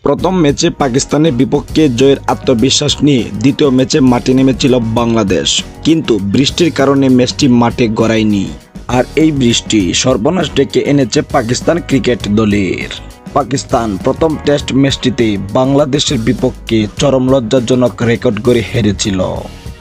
প্রথম ম্যাচে পাকিস্তানের বিপক্ষে জয়ের আত্মবিশ্বাস নিয়ে দ্বিতীয় ম্যাচে মাঠে নেমেছিল বাংলাদেশ, কিন্তু বৃষ্টির কারণে ম্যাচটি মাঠে গড়ায়নি। আর এই বৃষ্টি সর্বনাশ ডেকে এনেছে পাকিস্তান ক্রিকেট দলের। পাকিস্তান প্রথম টেস্ট ম্যাচটিতে বাংলাদেশের বিপক্ষে চরম লজ্জাজনক রেকর্ড করে হেরেছিল।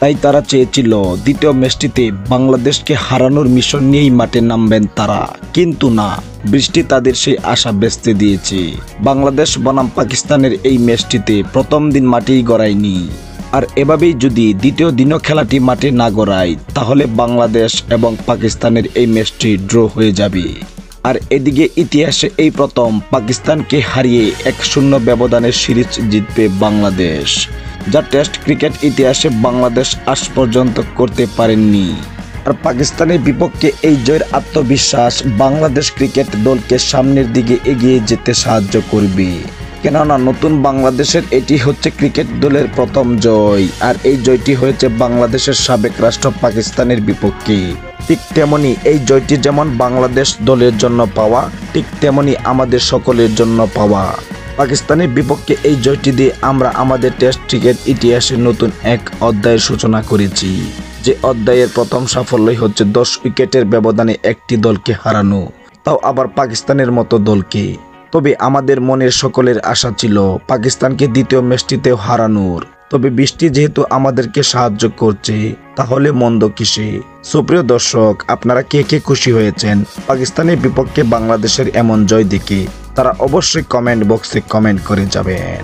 তাই তারা চেয়েছিল দ্বিতীয় ম্যাচটিতে বাংলাদেশকে হারানোর মিশন নিয়েই মাঠে নামবেন তারা, কিন্তু না, বৃষ্টি তাদের সেই আশা ভেস্তে দিয়েছে। বাংলাদেশ বনাম পাকিস্তানের এই ম্যাচটিতে প্রথম দিন মাঠেই গড়ায়নি। আর এভাবেই যদি দ্বিতীয় দিনও খেলাটি মাঠে না গড়ায়, তাহলে বাংলাদেশ এবং পাকিস্তানের এই ম্যাচটি ড্র হয়ে যাবে। আর এদিকে ইতিহাসে এই প্রথম পাকিস্তানকে হারিয়ে 1-0 ব্যবধানের সিরিজ জিতবে বাংলাদেশ, যা টেস্ট ক্রিকেট ইতিহাসে বাংলাদেশ আজ পর্যন্ত করতে পারেননি। আর পাকিস্তানের বিপক্ষে এই জয়ের আত্মবিশ্বাস বাংলাদেশ ক্রিকেট দলকে সামনের দিকে এগিয়ে যেতে সাহায্য করবে। কেননা নতুন বাংলাদেশের এটি হচ্ছে ক্রিকেট দলের প্রথম জয়, আর এই জয়টি হয়েছে বাংলাদেশের সাবেক রাষ্ট্র পাকিস্তানের বিপক্ষে। ঠিক তেমনি এই জয়টি যেমন বাংলাদেশ দলের জন্য পাওয়া, ঠিক তেমনি আমাদের সকলের জন্য পাওয়া। পাকিস্তানের বিপক্ষে এই জয়টি দিয়ে আমরা আমাদের টেস্ট ক্রিকেট ইতিহাসে নতুন এক অধ্যায়ের সূচনা করেছি, যে অধ্যায়ের প্রথম সাফল্যই হচ্ছে 10 উইকেটের ব্যবধানে একটি দলকে হারানো, তাও আবার পাকিস্তানের মতো দলকে। তবে আমাদের মনের সকলের আশা ছিল পাকিস্তানকে দ্বিতীয় ম্যাচটিতেও হারানোর। তবে বৃষ্টি যেহেতু আমাদেরকে সাহায্য করছে, তাহলে মন্দ কিসে? সুপ্রিয় দর্শক, আপনারা কে কে খুশি হয়েছেন পাকিস্তানের বিপক্ষে বাংলাদেশের এমন জয় দেখে? তারা অবশ্যই কমেন্ট বক্সে কমেন্ট করে যাবেন।